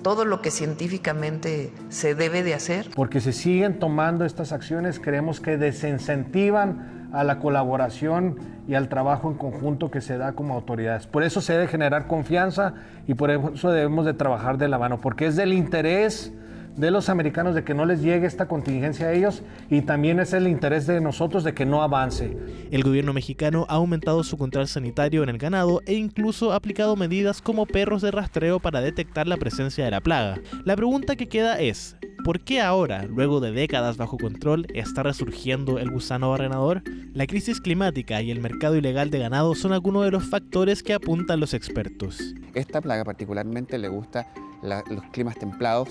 S17: todo lo que científicamente se debe de hacer.
S18: Porque se siguen tomando estas acciones, creemos que desincentivan a la colaboración y al trabajo en conjunto que se da como autoridades. Por eso se debe generar confianza y por eso debemos de trabajar de la mano, porque es del interés de los americanos de que no les llegue esta contingencia a ellos y también es el interés de nosotros de que no avance.
S13: El gobierno mexicano ha aumentado su control sanitario en el ganado e incluso ha aplicado medidas como perros de rastreo para detectar la presencia de la plaga. La pregunta que queda es, ¿por qué ahora, luego de décadas bajo control, está resurgiendo el gusano barrenador? La crisis climática y el mercado ilegal de ganado son algunos de los factores que apuntan los expertos.
S14: Esta plaga particularmente le gusta los climas templados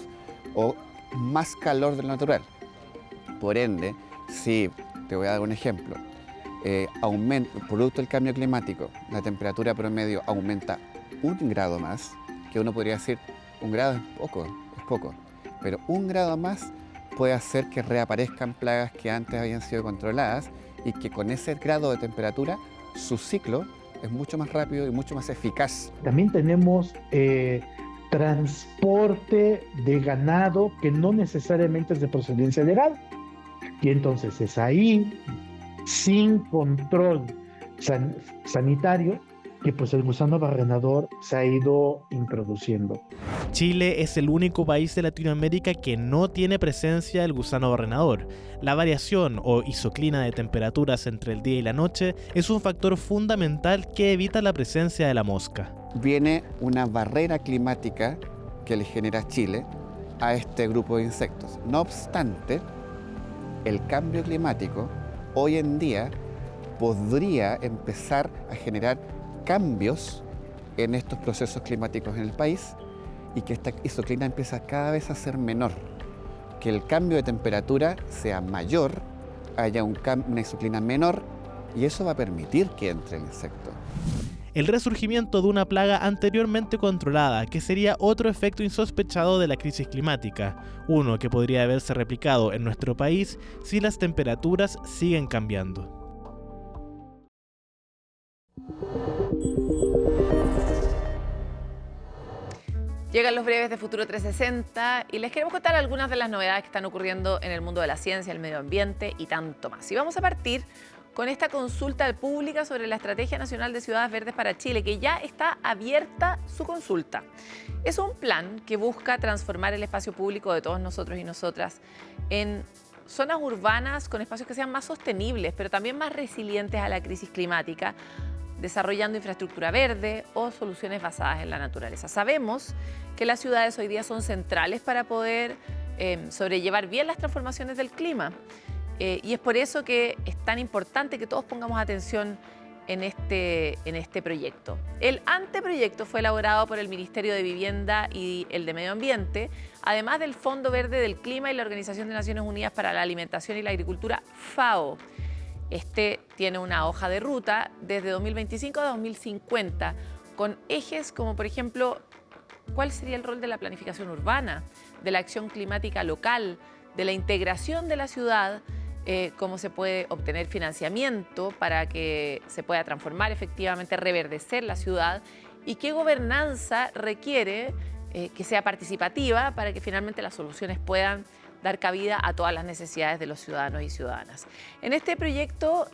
S14: o más calor del natural. Por ende, si te voy a dar un ejemplo, producto del cambio climático, la temperatura promedio aumenta 1 grado más, que uno podría decir 1 grado es poco, pero 1 grado más puede hacer que reaparezcan plagas que antes habían sido controladas y que con ese grado de temperatura su ciclo es mucho más rápido y mucho más eficaz.
S15: También tenemos transporte de ganado que no necesariamente es de procedencia legal. Y entonces es ahí, sin control sanitario, que pues el gusano barrenador se ha ido introduciendo.
S13: Chile es el único país de Latinoamérica que no tiene presencia del gusano barrenador. La variación o isoclina de temperaturas entre el día y la noche es un factor fundamental que evita la presencia de la mosca.
S14: Viene una barrera climática que le genera Chile a este grupo de insectos. No obstante, el cambio climático hoy en día podría empezar a generar cambios en estos procesos climáticos en el país y que esta isoclina empieza cada vez a ser menor, que el cambio de temperatura sea mayor, haya una isoclina menor y eso va a permitir que entre el insecto.
S13: El resurgimiento de una plaga anteriormente controlada, que sería otro efecto insospechado de la crisis climática, uno que podría haberse replicado en nuestro país si las temperaturas siguen cambiando.
S1: Llegan los breves de Futuro 360 y les queremos contar algunas de las novedades que están ocurriendo en el mundo de la ciencia, el medio ambiente y tanto más. Y vamos a partir con esta consulta pública sobre la Estrategia Nacional de Ciudades Verdes para Chile, que ya está abierta su consulta. Es un plan que busca transformar el espacio público de todos nosotros y nosotras en zonas urbanas con espacios que sean más sostenibles, pero también más resilientes a la crisis climática, desarrollando infraestructura verde o soluciones basadas en la naturaleza. Sabemos que las ciudades hoy día son centrales para poder sobrellevar bien las transformaciones del clima. Y es por eso que es tan importante que todos pongamos atención en este proyecto. El anteproyecto fue elaborado por el Ministerio de Vivienda y el de Medio Ambiente, además del Fondo Verde del Clima y la Organización de Naciones Unidas para la Alimentación y la Agricultura, FAO. Este tiene una hoja de ruta desde 2025 a 2050, con ejes como, por ejemplo, cuál sería el rol de la planificación urbana, de la acción climática local, de la integración de la ciudad, cómo se puede obtener financiamiento para que se pueda transformar efectivamente, reverdecer la ciudad y qué gobernanza requiere que sea participativa para que finalmente las soluciones puedan dar cabida a todas las necesidades de los ciudadanos y ciudadanas. En este proyecto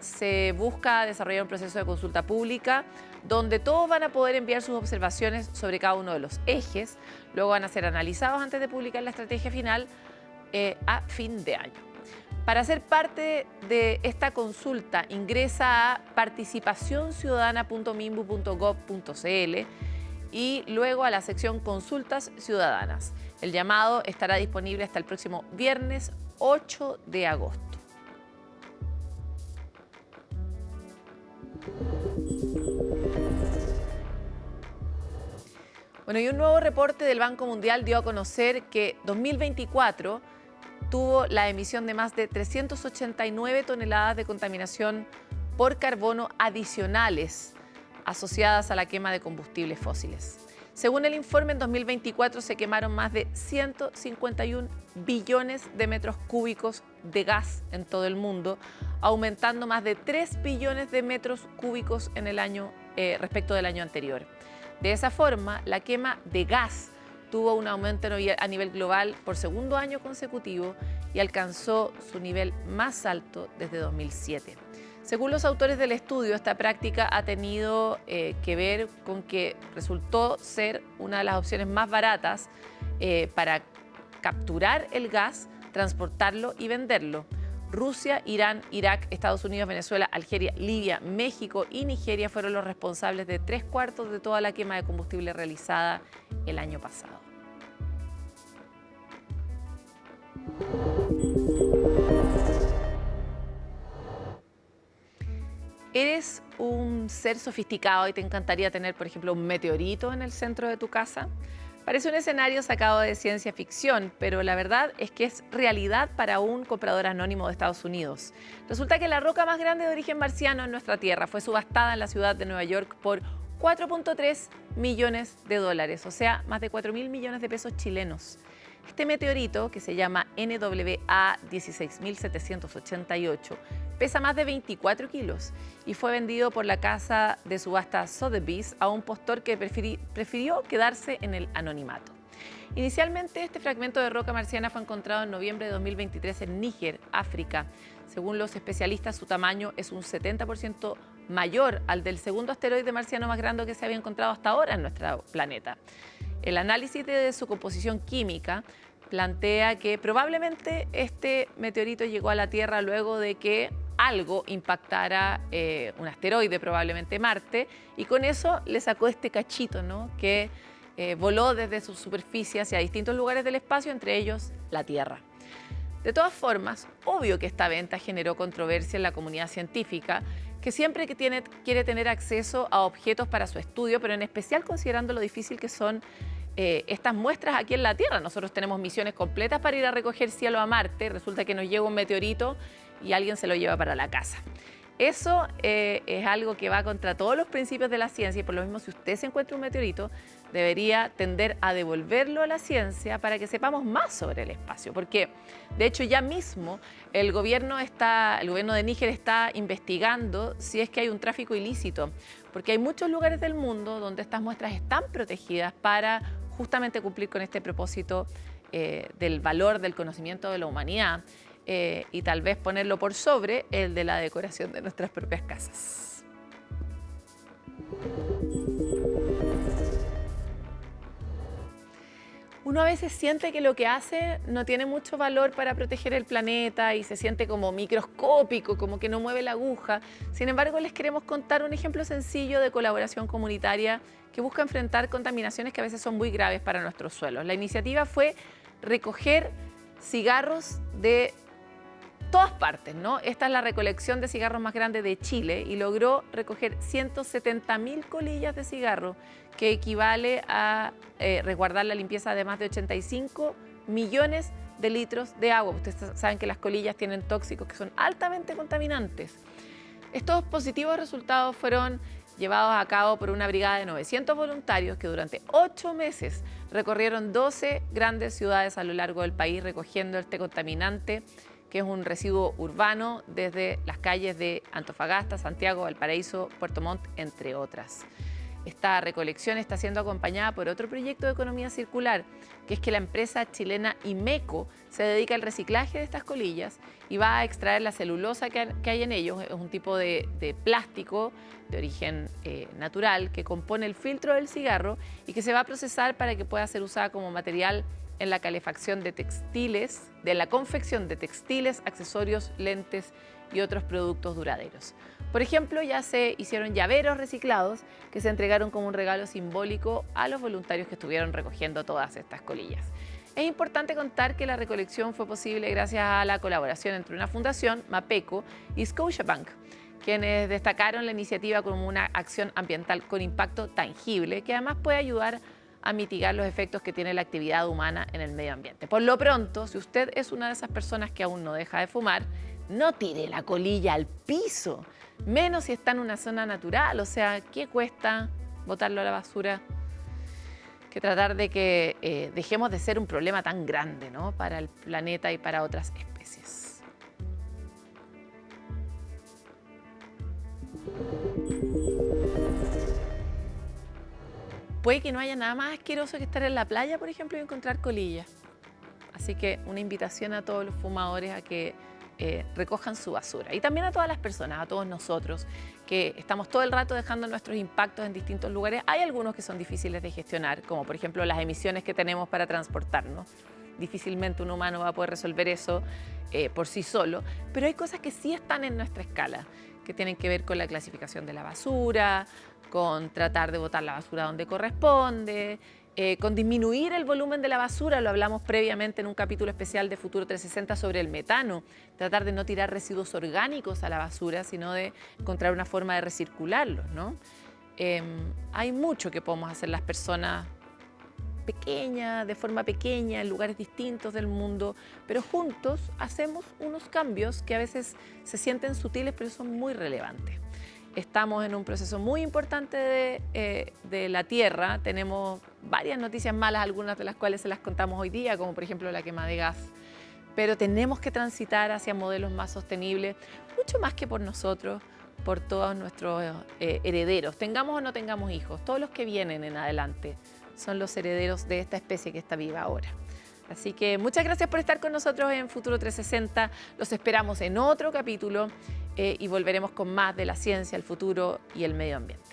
S1: se busca desarrollar un proceso de consulta pública donde todos van a poder enviar sus observaciones sobre cada uno de los ejes, luego van a ser analizados antes de publicar la estrategia final a fin de año. Para ser parte de esta consulta, ingresa a participacionciudadana.minbu.gov.cl y luego a la sección Consultas Ciudadanas. El llamado estará disponible hasta el próximo viernes 8 de agosto. Bueno, y un nuevo reporte del Banco Mundial dio a conocer que 2024 tuvo la emisión de más de 389 toneladas de contaminación por carbono adicionales asociadas a la quema de combustibles fósiles. Según el informe, en 2024 se quemaron más de 151 billones de metros cúbicos de gas en todo el mundo, aumentando más de 3 billones de metros cúbicos en el año respecto del año anterior. De esa forma, la quema de gas tuvo un aumento a nivel global por segundo año consecutivo y alcanzó su nivel más alto desde 2007. Según los autores del estudio, esta práctica ha tenido que ver con que resultó ser una de las opciones más baratas para capturar el gas, transportarlo y venderlo. Rusia, Irán, Irak, Estados Unidos, Venezuela, Algeria, Libia, México y Nigeria fueron los responsables de 3/4 de toda la quema de combustible realizada el año pasado. ¿Eres un ser sofisticado y te encantaría tener, por ejemplo, un meteorito en el centro de tu casa? Parece un escenario sacado de ciencia ficción, pero la verdad es que es realidad para un comprador anónimo de Estados Unidos. Resulta que la roca más grande de origen marciano en nuestra Tierra fue subastada en la ciudad de Nueva York por 4.3 millones de dólares, o sea, más de 4.000 millones de pesos chilenos. Este meteorito, que se llama NWA 16788, pesa más de 24 kilos y fue vendido por la casa de subasta Sotheby's a un postor que prefirió quedarse en el anonimato. Inicialmente, este fragmento de roca marciana fue encontrado en noviembre de 2023 en Níger, África. Según los especialistas, su tamaño es un 70% mayor al del segundo asteroide marciano más grande que se había encontrado hasta ahora en nuestro planeta. El análisis de su composición química plantea que probablemente este meteorito llegó a la Tierra luego de que algo impactara un asteroide, probablemente Marte, y con eso le sacó este cachito, ¿no? Que voló desde su superficie hacia distintos lugares del espacio, entre ellos la Tierra. De todas formas, obvio que esta venta generó controversia en la comunidad científica, que siempre quiere tener acceso a objetos para su estudio, pero en especial considerando lo difícil que son estas muestras aquí en la Tierra. Nosotros tenemos misiones completas para ir a recoger cielo a Marte, resulta que nos llega un meteorito y alguien se lo lleva para la casa. Eso es algo que va contra todos los principios de la ciencia y por lo mismo, si usted se encuentra un meteorito, debería tender a devolverlo a la ciencia para que sepamos más sobre el espacio. Porque, de hecho, ya mismo el gobierno de Níger está investigando si es que hay un tráfico ilícito, porque hay muchos lugares del mundo donde estas muestras están protegidas para justamente cumplir con este propósito del valor del conocimiento de la humanidad. Y tal vez ponerlo por sobre el de la decoración de nuestras propias casas. Uno a veces siente que lo que hace no tiene mucho valor para proteger el planeta y se siente como microscópico, como que no mueve la aguja. Sin embargo, les queremos contar un ejemplo sencillo de colaboración comunitaria que busca enfrentar contaminaciones que a veces son muy graves para nuestros suelos. La iniciativa fue recoger cigarros de todas partes, ¿no? Esta es la recolección de cigarros más grande de Chile y logró recoger 170.000 colillas de cigarro, que equivale a resguardar la limpieza de más de 85 millones de litros de agua. Ustedes saben que las colillas tienen tóxicos que son altamente contaminantes. Estos positivos resultados fueron llevados a cabo por una brigada de 900 voluntarios que durante 8 meses recorrieron 12 grandes ciudades a lo largo del país recogiendo este contaminante, que es un residuo urbano desde las calles de Antofagasta, Santiago, Valparaíso, Puerto Montt, entre otras. Esta recolección está siendo acompañada por otro proyecto de economía circular, que es que la empresa chilena Imeco se dedica al reciclaje de estas colillas y va a extraer la celulosa que hay en ellos. Es un tipo de plástico de origen natural que compone el filtro del cigarro y que se va a procesar para que pueda ser usada como material en la calefacción de textiles, de la confección de textiles, accesorios, lentes y otros productos duraderos. Por ejemplo, ya se hicieron llaveros reciclados que se entregaron como un regalo simbólico a los voluntarios que estuvieron recogiendo todas estas colillas. Es importante contar que la recolección fue posible gracias a la colaboración entre una fundación, Mapeco, y Scotiabank, quienes destacaron la iniciativa como una acción ambiental con impacto tangible que además puede ayudar a mitigar los efectos que tiene la actividad humana en el medio ambiente. Por lo pronto, si usted es una de esas personas que aún no deja de fumar, no tire la colilla al piso, menos si está en una zona natural. O sea, ¿qué cuesta botarlo a la basura? Que tratar de que dejemos de ser un problema tan grande, ¿no?, para el planeta y para otras especies. Puede que no haya nada más asqueroso que estar en la playa, por ejemplo, y encontrar colillas. Así que una invitación a todos los fumadores a que recojan su basura. Y también a todas las personas, a todos nosotros, que estamos todo el rato dejando nuestros impactos en distintos lugares. Hay algunos que son difíciles de gestionar, como por ejemplo las emisiones que tenemos para transportarnos. Difícilmente un humano va a poder resolver eso por sí solo, pero hay cosas que sí están en nuestra escala, que tienen que ver con la clasificación de la basura, con tratar de botar la basura donde corresponde, con disminuir el volumen de la basura. Lo hablamos previamente en un capítulo especial de Futuro 360 sobre el metano. Tratar de no tirar residuos orgánicos a la basura, sino de encontrar una forma de recircularlos, ¿no? Hay mucho que podemos hacer las personas pequeñas, de forma pequeña, en lugares distintos del mundo, pero juntos hacemos unos cambios que a veces se sienten sutiles, pero son muy relevantes. Estamos en un proceso muy importante de la Tierra. Tenemos varias noticias malas, algunas de las cuales se las contamos hoy día, como por ejemplo la quema de gas. Pero tenemos que transitar hacia modelos más sostenibles, mucho más que por nosotros, por todos nuestros herederos. Tengamos o no tengamos hijos, todos los que vienen en adelante son los herederos de esta especie que está viva ahora. Así que muchas gracias por estar con nosotros en Futuro 360. Los esperamos en otro capítulo y volveremos con más de la ciencia, el futuro y el medio ambiente.